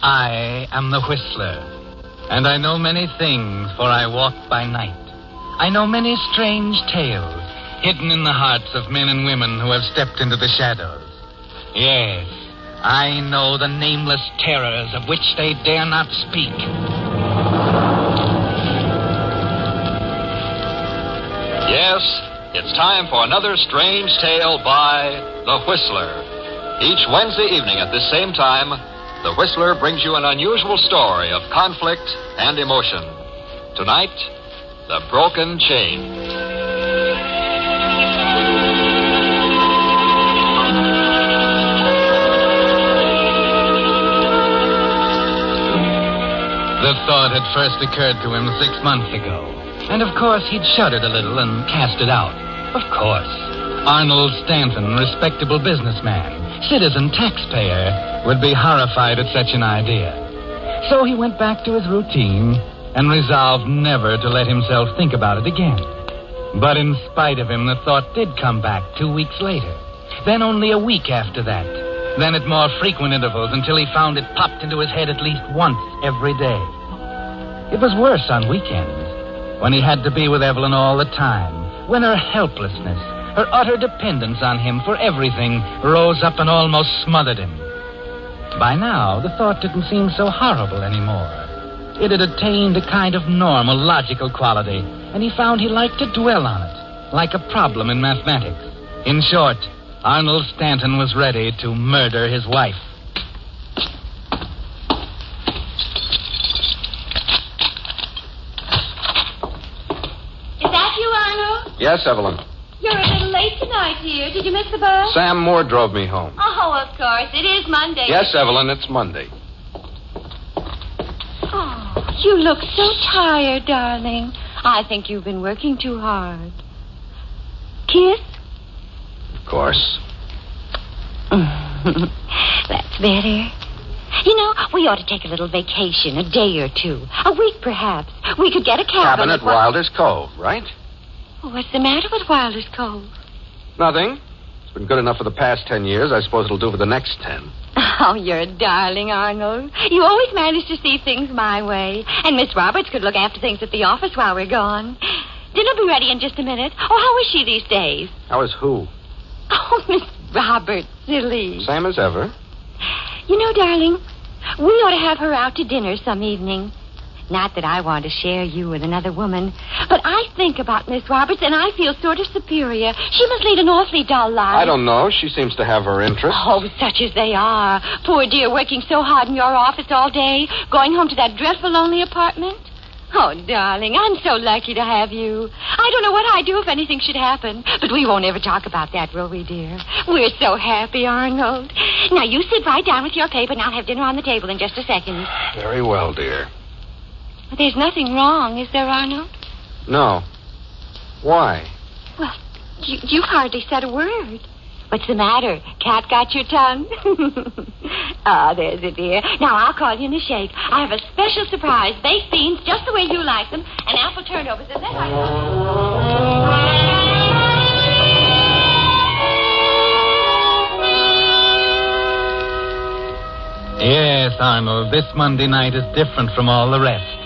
I am the Whistler, and I know many things, for I walk by night. I know many strange tales hidden in the hearts of men and women who have stepped into the shadows. Yes, I know the nameless terrors of which they dare not speak. Yes, it's time for another strange tale by The Whistler. Each Wednesday evening at this same time, The Whistler brings you an unusual story of conflict and emotion. Tonight, The Broken Chain. The thought had first occurred to him 6 months ago. And of course, he'd shuddered a little and cast it out. Of course. Arnold Stanton, respectable businessman, citizen taxpayer, would be horrified at such an idea. So he went back to his routine and resolved never to let himself think about it again. But in spite of him, the thought did come back 2 weeks later. Then only a week after that. Then at more frequent intervals until he found it popped into his head at least once every day. It was worse on weekends, when he had to be with Evelyn all the time, when her helplessness, her utter dependence on him for everything rose up and almost smothered him. By now, the thought didn't seem so horrible anymore. It had attained a kind of normal, logical quality, and he found he liked to dwell on it, like a problem in mathematics. In short, Arnold Stanton was ready to murder his wife. Is that you, Arnold? Yes, Evelyn. You're a little late tonight, dear. Did you miss the bus? Sam Moore drove me home. Oh, of course. It is Monday. Yes, Evelyn, it's Monday. Oh, you look so tired, darling. I think you've been working too hard. Kiss? Of course. That's better. You know, we ought to take a little vacation, a day or two. A week, perhaps. We could get a cabin At Wilder's Cove, right? What's the matter with Wilder's Cove? Nothing. It's been good enough for the past 10 years. I suppose it'll do for the next 10. Oh, you're a darling, Arnold. You always manage to see things my way. And Miss Roberts could look after things at the office while we're gone. Dinner'll be ready in just a minute. Oh, how is she these days? How is who? Oh, Miss Roberts, silly. Same as ever. You know, darling, we ought to have her out to dinner some evening. Not that I want to share you with another woman, but I think about Miss Roberts, and I feel sort of superior. She must lead an awfully dull life. I don't know. She seems to have her interests. Oh, such as they are. Poor dear, working so hard in your office all day, going home to that dreadful lonely apartment. Oh, darling, I'm so lucky to have you. I don't know what I'd do if anything should happen, but we won't ever talk about that, will we, dear? We're so happy, Arnold. Now, you sit right down with your paper, and I'll have dinner on the table in just a second. Very well, dear. There's nothing wrong, is there, Arnold? No. Why? Well, you hardly said a word. What's the matter? Cat got your tongue? Ah, there's it, dear. Now, I'll call you in a shake. I have a special surprise. Baked beans, just the way you like them, and apple turnovers. Is that right? Yes, Arnold, this Monday night is different from all the rest.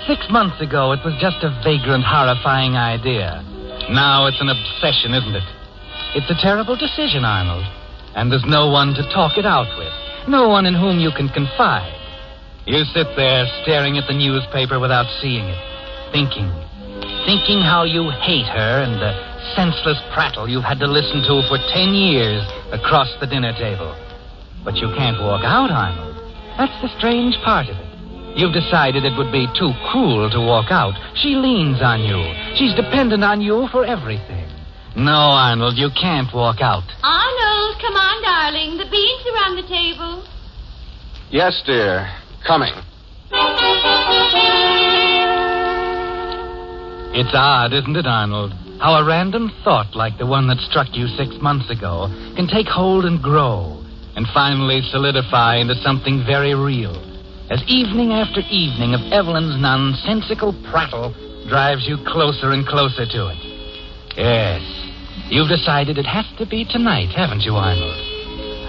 6 months ago, it was just a vagrant, horrifying idea. Now it's an obsession, isn't it? It's a terrible decision, Arnold. And there's no one to talk it out with. No one in whom you can confide. You sit there staring at the newspaper without seeing it. Thinking how you hate her and the senseless prattle you've had to listen to for 10 years across the dinner table. But you can't walk out, Arnold. That's the strange part of it. You've decided it would be too cruel to walk out. She leans on you. She's dependent on you for everything. No, Arnold, you can't walk out. Arnold, come on, darling. The beans are on the table. Yes, dear. Coming. It's odd, isn't it, Arnold? How a random thought like the one that struck you 6 months ago can take hold and grow. and finally solidify into something very real, as evening after evening of Evelyn's nonsensical prattle drives you closer and closer to it. Yes, you've decided it has to be tonight, haven't you, Arnold?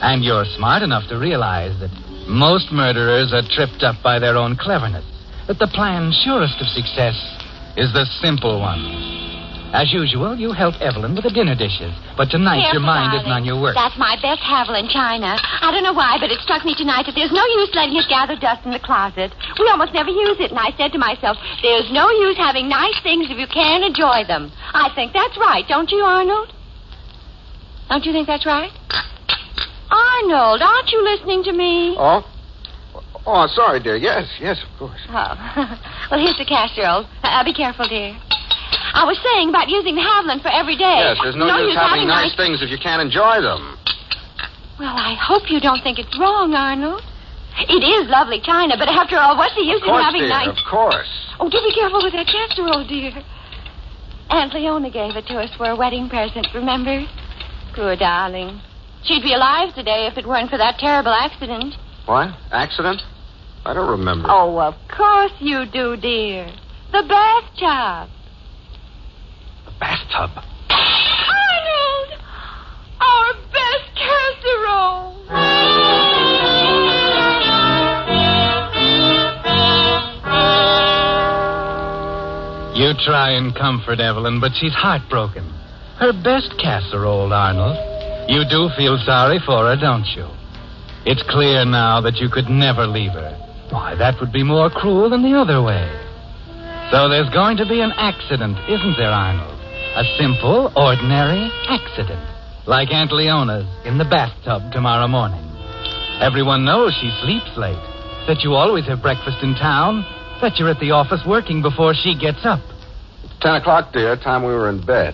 And you're smart enough to realize that most murderers are tripped up by their own cleverness, that the plan surest of success is the simple one. As usual, you help Evelyn with the dinner dishes, but tonight Careful, your mind darling. isn't on your work. That's my best Haviland china. I don't know why, but it struck me tonight that there's no use letting it gather dust in the closet. We almost never use it, and I said to myself, there's no use having nice things if you can't enjoy them. I think that's right, don't you, Arnold? Don't you think that's right? Arnold, aren't you listening to me? Oh, sorry, dear. Yes, of course. Oh. Well, here's the casserole. Be careful, dear. I was saying about using the Haviland for every day. Yes, there's no use having nice things if you can't enjoy them. Well, I hope you don't think it's wrong, Arnold. It is lovely china, but after all, what's the use in having dear, nice... Of course. Oh, do be careful with that casserole, dear. Aunt Leona gave it to us for a wedding present, remember? Poor darling. She'd be alive today if it weren't for that terrible accident. What? Accident? I don't remember. Oh, of course you do, dear. The bathtub. Bathtub? Arnold! Our best casserole! You try and comfort Evelyn, but she's heartbroken. Her best casserole, Arnold. You do feel sorry for her, don't you? It's clear now that you could never leave her. Why, that would be more cruel than the other way. So there's going to be an accident, isn't there, Arnold? A simple, ordinary accident. Like Aunt Leona's in the bathtub tomorrow morning. Everyone knows she sleeps late. That you always have breakfast in town. That you're at the office working before she gets up. It's 10 o'clock, dear. Time we were in bed.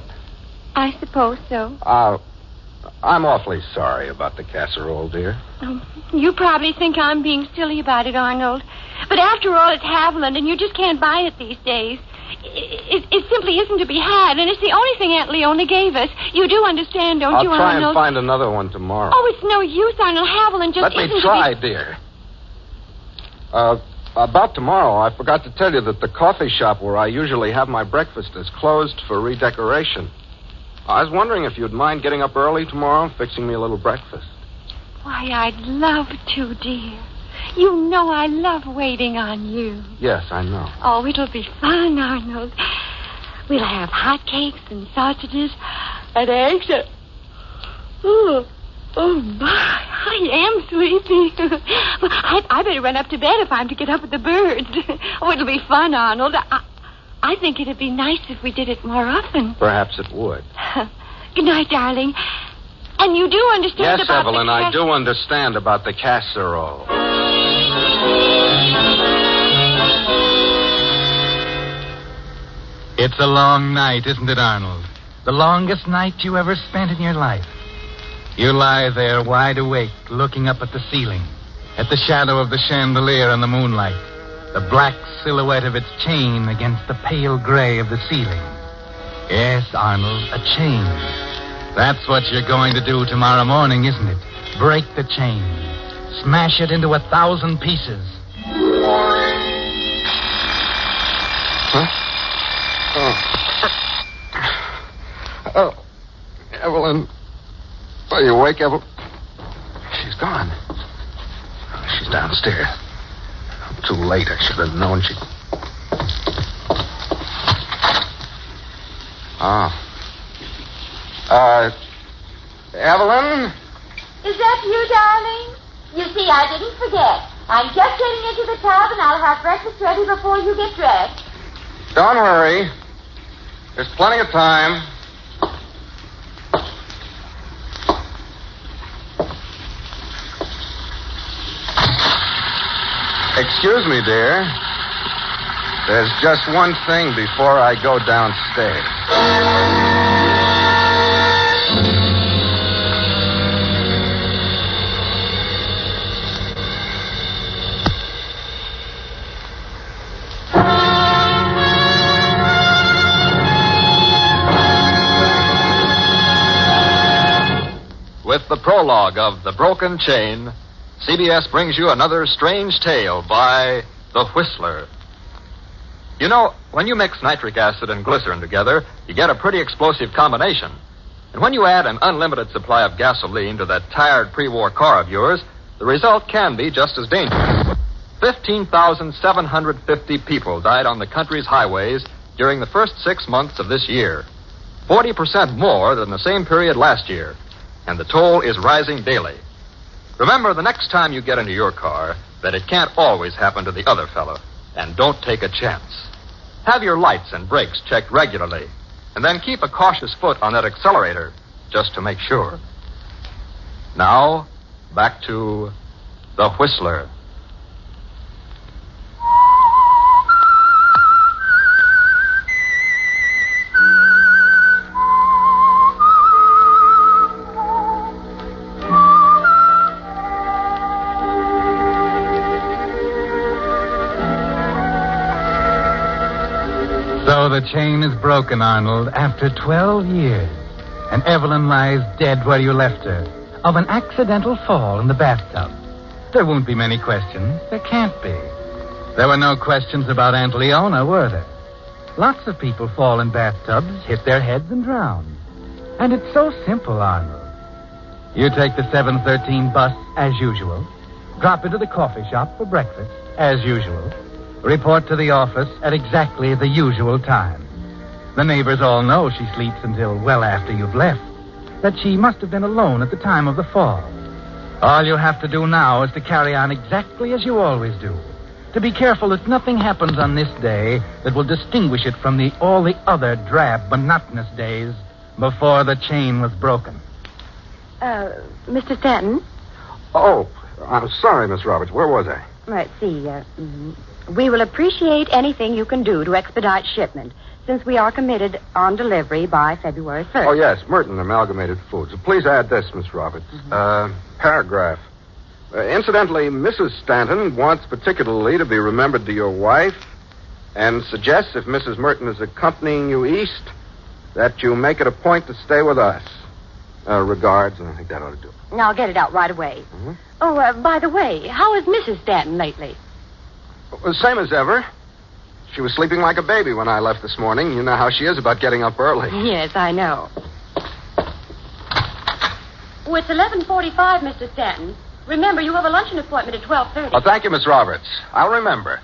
I suppose so. I'm awfully sorry about the casserole, dear. You probably think I'm being silly about it, Arnold. But after all, it's Haviland, and you just can't buy it these days. It simply isn't to be had, and it's the only thing Aunt Leona gave us. You do understand, don't you, I'll try Arnold? and find another one tomorrow. Oh, it's no use, Arnold. Haviland just Let me try, dear. About tomorrow, I forgot to tell you that the coffee shop where I usually have my breakfast is closed for redecoration. I was wondering if you'd mind getting up early tomorrow and fixing me a little breakfast. Why, I'd love to, dear. You know I love waiting on you. Yes, I know. Oh, it'll be fun, Arnold. We'll have hot cakes and sausages and eggs and... Oh, my, I am sleepy. Well, I better run up to bed if I'm to get up with the birds. Oh, it'll be fun, Arnold. I think it'd be nice if we did it more often. Perhaps it would. Good night, darling. And you do understand yes, about Evelyn, the I do understand about the casserole. It's a long night, isn't it, Arnold? The longest night you ever spent in your life. You lie there wide awake, looking up at the ceiling, at the shadow of the chandelier in the moonlight, the black silhouette of its chain against the pale gray of the ceiling. Yes, Arnold, a chain. That's what you're going to do tomorrow morning, isn't it? Break the chain. Smash it into 1,000 pieces. Huh? Oh, Evelyn. Are you awake, Evelyn? She's gone. She's downstairs. I'm too late. I should have known she... Evelyn? Is that you, darling? You see, I didn't forget. I'm just getting into the tub, and I'll have breakfast ready before you get dressed. Don't hurry. There's plenty of time. Excuse me, dear. There's just one thing before I go downstairs. With the prologue of The Broken Chain, CBS brings you another strange tale by The Whistler. You know, when you mix nitric acid and glycerin together, you get a pretty explosive combination. And when you add an unlimited supply of gasoline to that tired pre-war car of yours, the result can be just as dangerous. 15,750 people died on the country's highways during the first 6 months of this year. 40% more than the same period last year. And the toll is rising daily. Remember, the next time you get into your car, that it can't always happen to the other fellow. And don't take a chance. Have your lights and brakes checked regularly. And then keep a cautious foot on that accelerator, just to make sure. Now, back to The Whistler. So the chain is broken, Arnold, after 12 years. And Evelyn lies dead where you left her, of an accidental fall in the bathtub. There won't be many questions. There can't be. There were no questions about Aunt Leona, were there? Lots of people fall in bathtubs, hit their heads, and drown. And it's so simple, Arnold. You take the 7:13 bus as usual, drop into the coffee shop for breakfast as usual, report to the office at exactly the usual time. The neighbors all know she sleeps until well after you've left, that she must have been alone at the time of the fall. All you have to do now is to carry on exactly as you always do, to be careful that nothing happens on this day that will distinguish it from all the other drab, monotonous days before the chain was broken. Mr. Stanton? Oh, I'm sorry, Miss Roberts. Where was I? Let's see. We will appreciate anything you can do to expedite shipment, since we are committed on delivery by February 1st. Oh, yes, Merton Amalgamated Foods. Please add this, Miss Roberts. Paragraph. Incidentally, Mrs. Stanton wants particularly to be remembered to your wife and suggests if Mrs. Merton is accompanying you east, that you make it a point to stay with us. Regards, and I think that ought to do it. I'll get it out right away. Mm-hmm. Oh, by the way, how is Mrs. Stanton lately? Well, same as ever. She was sleeping like a baby when I left this morning. You know how she is about getting up early. Yes, I know. Oh, it's 11:45, Mr. Stanton. Remember, you have a luncheon appointment at 12:30. Oh, thank you, Miss Roberts. I'll remember.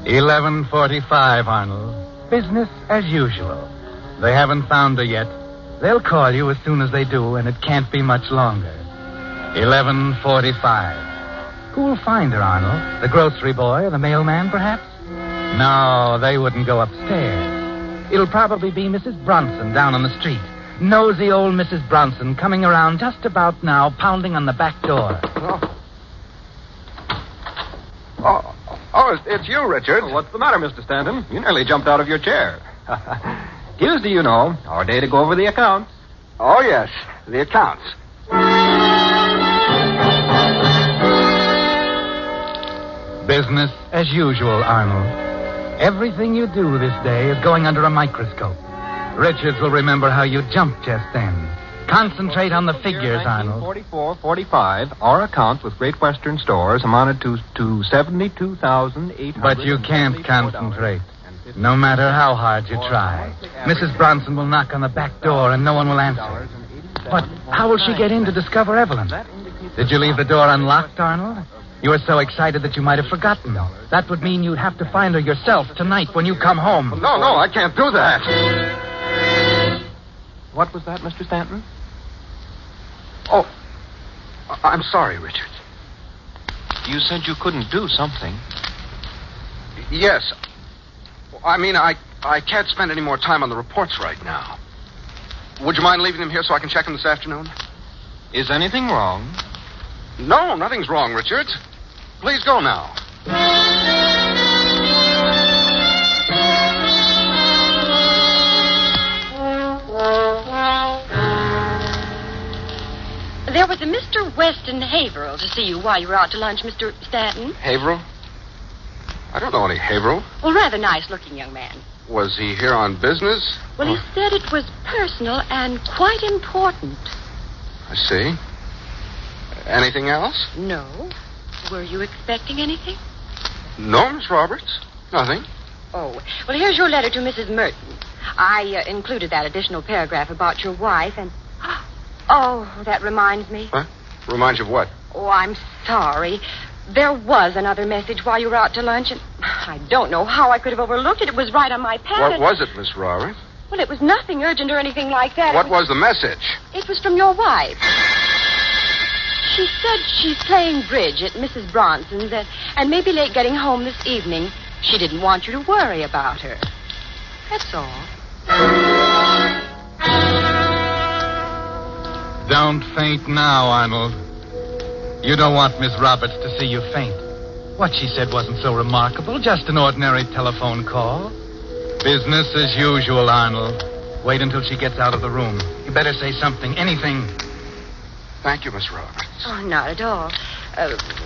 11:45, Arnold. Business as usual. They haven't found her yet. They'll call you as soon as they do, and it can't be much longer. 11:45. Who'll find her, Arnold? The grocery boy or the mailman, perhaps? No, they wouldn't go upstairs. It'll probably be Mrs. Bronson down on the street. Nosy old Mrs. Bronson coming around just about now, pounding on the back door. Oh, it's you, Richard. Oh, what's the matter, Mr. Stanton? You nearly jumped out of your chair. Here's to you know, our day to go over the accounts. Oh, yes, the accounts. Business as usual, Arnold. Everything you do this day is going under a microscope. Richards will remember how you jumped just then. Concentrate on the figures, Arnold. 1944-45, our account with Great Western Stores amounted to $72,800. But you can't concentrate, no matter how hard you try. Mrs. Bronson will knock on the back door and no one will answer. But how will she get in to discover Evelyn? Did you leave the door unlocked, Arnold? You were so excited that you might have forgotten. That would mean you'd have to find her yourself tonight when you come home. No, I can't do that. What was that, Mr. Stanton? Oh, I'm sorry, Richard. You said you couldn't do something. Yes. I mean, I can't spend any more time on the reports right now. Would you mind leaving them here so I can check them this afternoon? Is anything wrong? No, nothing's wrong, Richard. Please go now. There was a Mr. Weston Haverhill to see you while you were out to lunch, Mr. Stanton. Haverhill? I don't know any Haverhill. Well, rather nice-looking young man. Was he here on business? Well, he said it was personal and quite important. I see. Anything else? No. Were you expecting anything? No, Miss Roberts. Nothing. Oh, well, here's your letter to Mrs. Merton. I included that additional paragraph about your wife and... Oh, that reminds me. Huh? Reminds you of what? Oh, I'm sorry. There was another message while you were out to lunch, and I don't know how I could have overlooked it. It was right on my pad. What was it, Miss Roberts? Well, it was nothing urgent or anything like that. What was the message? It was from your wife. She said she's playing bridge at Mrs. Bronson's and may be late getting home this evening. She didn't want you to worry about her. That's all. Don't faint now, Arnold. You don't want Miss Roberts to see you faint. What she said wasn't so remarkable, just an ordinary telephone call. Business as usual, Arnold. Wait until she gets out of the room. You better say something, anything. Thank you, Miss Roberts. Oh, not at all.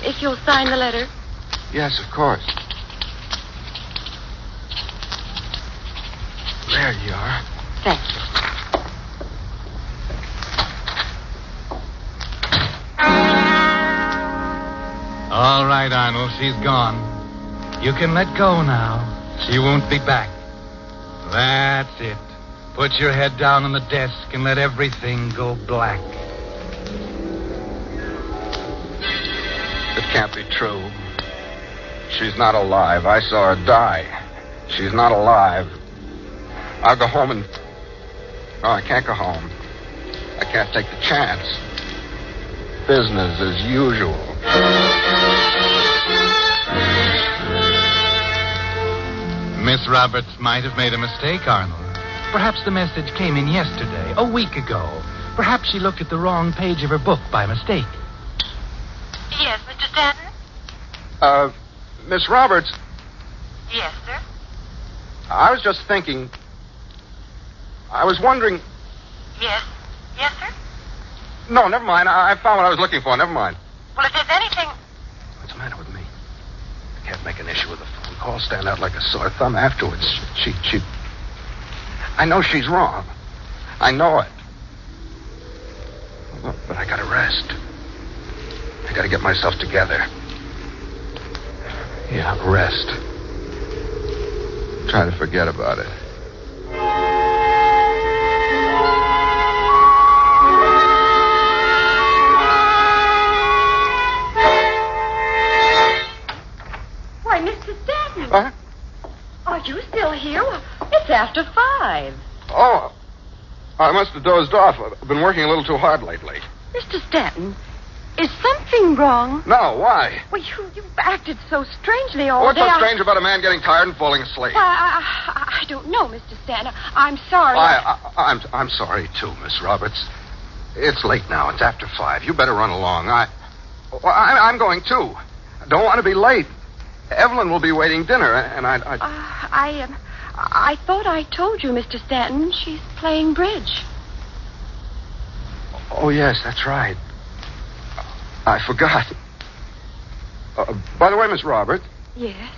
If you'll sign the letter. Yes, of course. There you are. Thank you. All right, Arnold, she's gone. You can let go now. She won't be back. That's it. Put your head down on the desk and let everything go black. It can't be true. She's not alive. I saw her die. She's not alive. I'll go home and... No, I can't go home. I can't take the chance. Business as usual. Miss Roberts might have made a mistake, Arnold. Perhaps the message came in yesterday, a week ago. Perhaps she looked at the wrong page of her book by mistake. Yes, Mr. Stanton? Miss Roberts, Yes, sir. I was just thinking... I was wondering... Yes. Yes, sir? No, never mind. I found what I was looking for. Never mind. Well, if there's anything... What's the matter with me? I can't make an issue with a phone call, stand out like a sore thumb afterwards. She... I know she's wrong. I know it. But I gotta rest. I gotta get myself together. Yeah, rest. Try to forget about it. Why, Mr. Stanton. What? Are you still here? Well, it's after 5. Oh, I must have dozed off. I've been working a little too hard lately. Mr. Stanton, is something wrong? No, why? Well, you've acted so strangely all What's day. so strange about a man getting tired and falling asleep? I don't know, Mr. Stanton. I'm sorry. I'm sorry, too, Miss Roberts. It's late now. It's after 5. You better run along. I'm going, too. I don't want to be late. Evelyn will be waiting dinner, and I thought I told you, Mr. Stanton. She's playing bridge. Oh, yes, that's right. I forgot. By the way, Miss Roberts. Yes?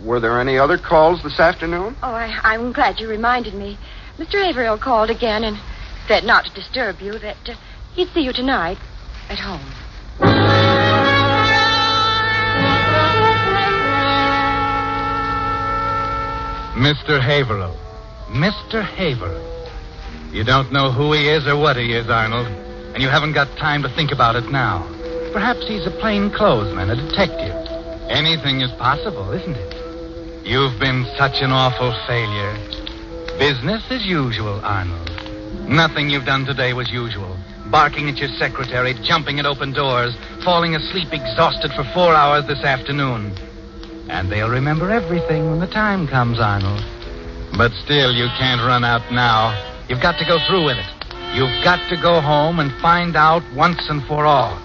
Were there any other calls this afternoon? Oh, I'm glad you reminded me. Mr. Averill called again and said not to disturb you, that he'd see you tonight at home. Mr. Haverhill. Mr. Haverhill. You don't know who he is or what he is, Arnold, and you haven't got time to think about it now. Perhaps he's a plainclothesman, a detective. Anything is possible, isn't it? You've been such an awful failure. Business as usual, Arnold. Nothing you've done today was usual. Barking at your secretary, jumping at open doors, falling asleep exhausted for 4 hours this afternoon. And they'll remember everything when the time comes, Arnold. But still, you can't run out now. You've got to go through with it. You've got to go home and find out once and for all.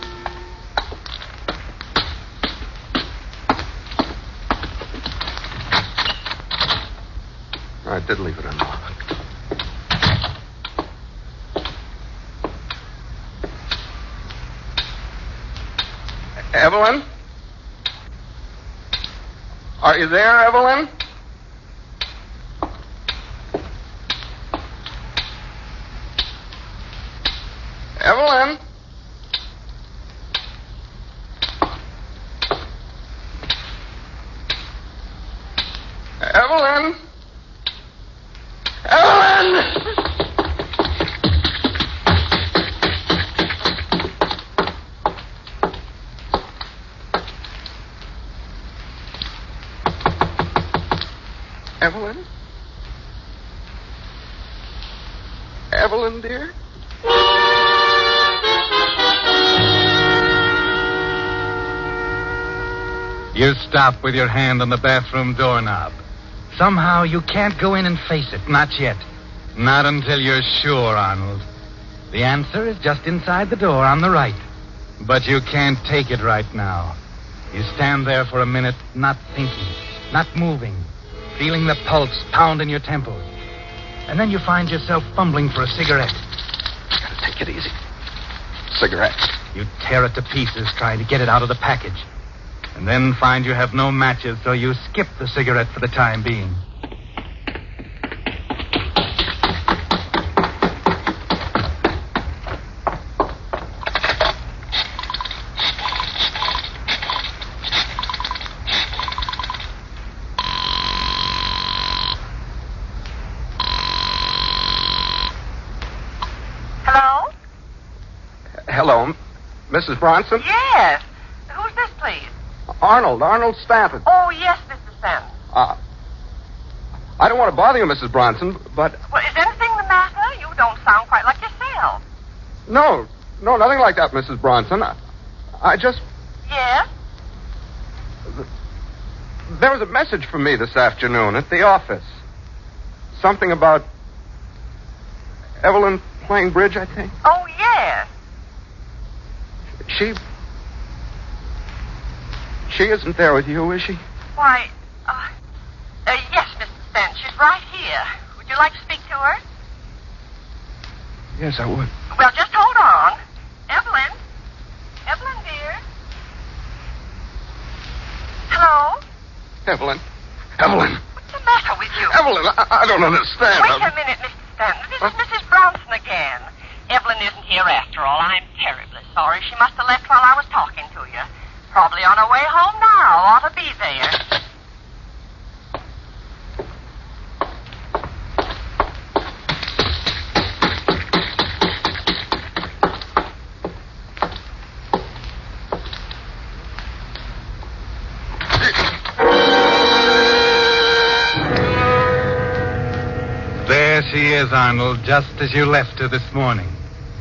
I did leave it unlocked. Evelyn? Are you there, Evelyn? Evelyn? Evelyn? Evelyn! Evelyn? Evelyn, dear? You stop with your hand on the bathroom doorknob. Somehow you can't go in and face it. Not yet. Not until you're sure, Arnold. The answer is just inside the door on the right. But you can't take it right now. You stand there for a minute, not thinking, not moving, feeling the pulse pound in your temples. And then you find yourself fumbling for a cigarette. Gotta take it easy. Cigarette. You tear it to pieces trying to get it out of the package. And then find you have no matches, so you skip the cigarette for the time being. Hello? Hello, Mrs. Bronson? Yes. Who's this, please? Arnold Stanton. Oh, yes, Mr. Stanton. I don't want to bother you, Mrs. Bronson, but... Well, is anything the matter? You don't sound quite like yourself. No, nothing like that, Mrs. Bronson. I just... Yes? There was a message for me this afternoon at the office. Something about Evelyn playing bridge, I think. Oh, yes. She isn't there with you, is she? Why, yes, Mr. Stanton. She's right here. Would you like to speak to her? Yes, I would. Well, just hold on. Evelyn? Evelyn, dear? Hello? Evelyn. What's the matter with you? Evelyn, I don't understand. Wait a minute, Mr. Stanton. This is Mrs. Bronson again. Evelyn isn't here after all. I'm terribly sorry. She must have left while I was talking to you. Probably on her way home now. Ought to be there. There she is, Arnold, just as you left her this morning.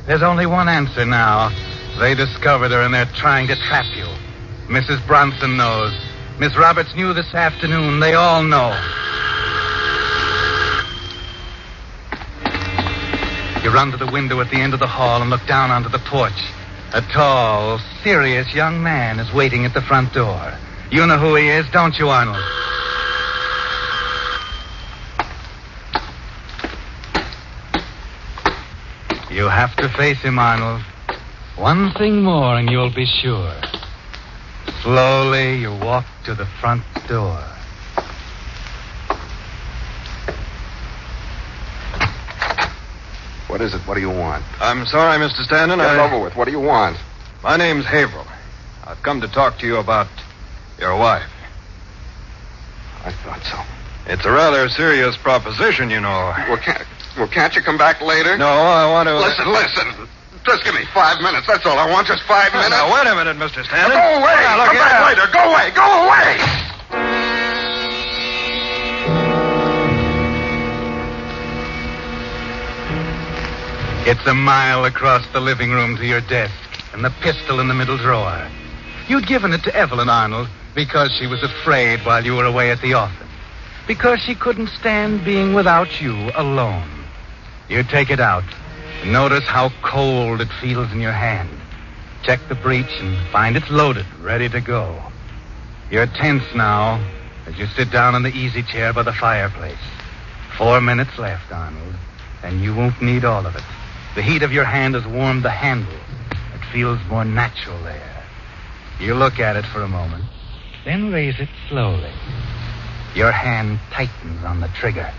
There's only one answer now. They discovered her and they're trying to trap you. Mrs. Bronson knows. Miss Roberts knew this afternoon. They all know. You run to the window at the end of the hall and look down onto the porch. A tall, serious young man is waiting at the front door. You know who he is, don't you, Arnold? You have to face him, Arnold. One thing more and you'll be sure. Slowly, you walk to the front door. What is it? What do you want? I'm sorry, Mr. Stanton. Get it over with. What do you want? My name's Haverhill. I've come to talk to you about your wife. I thought so. It's a rather serious proposition, you know. Well, can't you come back later? No, I want to... Listen. Just give me 5 minutes. That's all I want. Just 5 minutes. Now, wait a minute, Mr. Stanton. Go away. Now, Come back later. Go away. Go away. It's a mile across the living room to your desk, and the pistol in the middle drawer. You'd given it to Evelyn, Arnold, because she was afraid while you were away at the office. Because she couldn't stand being without you alone. You take it out. Notice how cold it feels in your hand. Check the breech and find it's loaded, ready to go. You're tense now as you sit down in the easy chair by the fireplace. 4 minutes left, Arnold, and you won't need all of it. The heat of your hand has warmed the handle. It feels more natural there. You look at it for a moment, then raise it slowly. Your hand tightens on the trigger.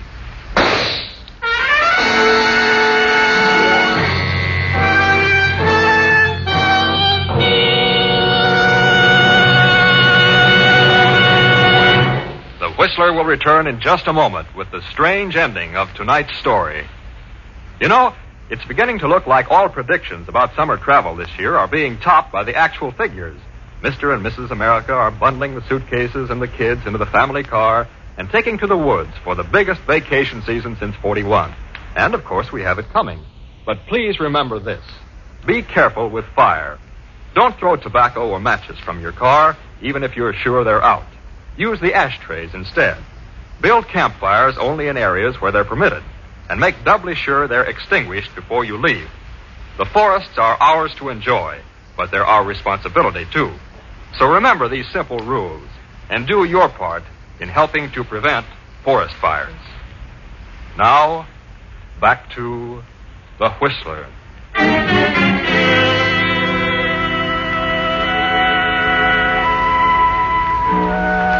The Whistler will return in just a moment with the strange ending of tonight's story. You know, it's beginning to look like all predictions about summer travel this year are being topped by the actual figures. Mr. and Mrs. America are bundling the suitcases and the kids into the family car and taking to the woods for the biggest vacation season since 41. And, of course, we have it coming. But please remember this. Be careful with fire. Don't throw tobacco or matches from your car, even if you're sure they're out. Use the ashtrays instead. Build campfires only in areas where they're permitted, and make doubly sure they're extinguished before you leave. The forests are ours to enjoy, but they're our responsibility, too. So remember these simple rules, and do your part in helping to prevent forest fires. Now, back to The Whistler.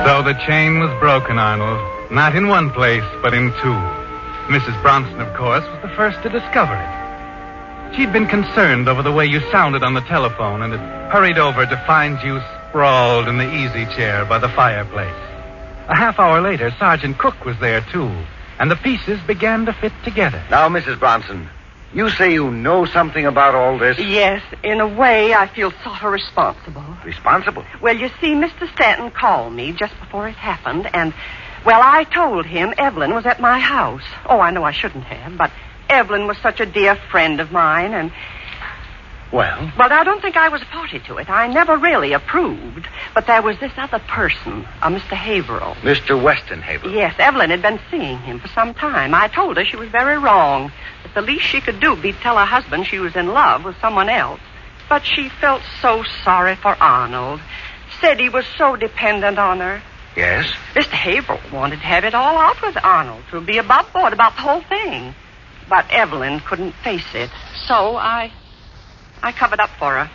So the chain was broken, Arnold. Not in one place, but in two. Mrs. Bronson, of course, was the first to discover it. She'd been concerned over the way you sounded on the telephone and had hurried over to find you sprawled in the easy chair by the fireplace. A half hour later, Sergeant Cook was there, too, and the pieces began to fit together. Now, Mrs. Bronson, you say you know something about all this? Yes, in a way, I feel sort of responsible. Responsible? Well, you see, Mr. Stanton called me just before it happened, and, well, I told him Evelyn was at my house. Oh, I know I shouldn't have, but Evelyn was such a dear friend of mine, and... Well? Well, I don't think I was a party to it. I never really approved. But there was this other person, Mr. Haverhill. Mr. Weston Haverhill? Yes, Evelyn had been seeing him for some time. I told her she was very wrong. That the least she could do would be tell her husband she was in love with someone else. But she felt so sorry for Arnold. Said he was so dependent on her. Yes? Mr. Haverhill wanted to have it all out with Arnold, to be above board about the whole thing. But Evelyn couldn't face it. So I covered up for her.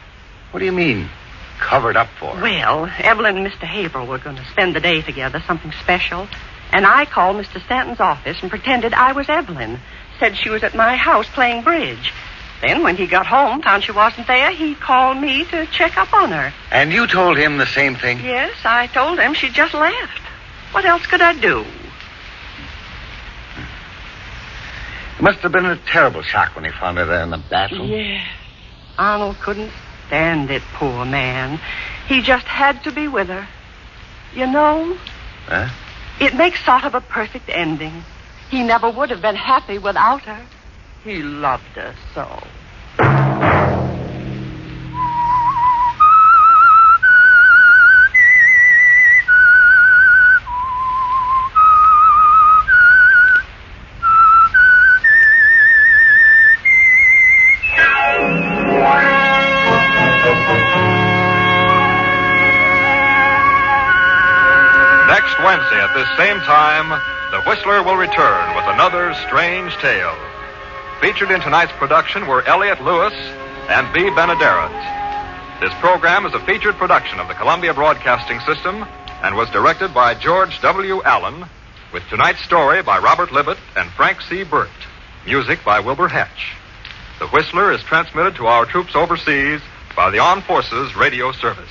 What do you mean, covered up for her? Well, Evelyn and Mr. Haverhill were going to spend the day together, something special. And I called Mr. Stanton's office and pretended I was Evelyn. Said she was at my house playing bridge. Then when he got home, found she wasn't there, he called me to check up on her. And you told him the same thing? Yes, I told him she just left. What else could I do? It must have been a terrible shock when he found her there in the bathroom. Yes. Arnold couldn't stand it, poor man. He just had to be with her. You know, Huh? it makes sort of a perfect ending. He never would have been happy without her. He loved her so. Next Wednesday at this same time, The Whistler will return with another strange tale. Featured in tonight's production were Elliot Lewis and B. Benaderet. This program is a featured production of the Columbia Broadcasting System and was directed by George W. Allen, with tonight's story by Robert Libet and Frank C. Burt. Music by Wilbur Hatch. The Whistler is transmitted to our troops overseas by the Armed Forces Radio Service.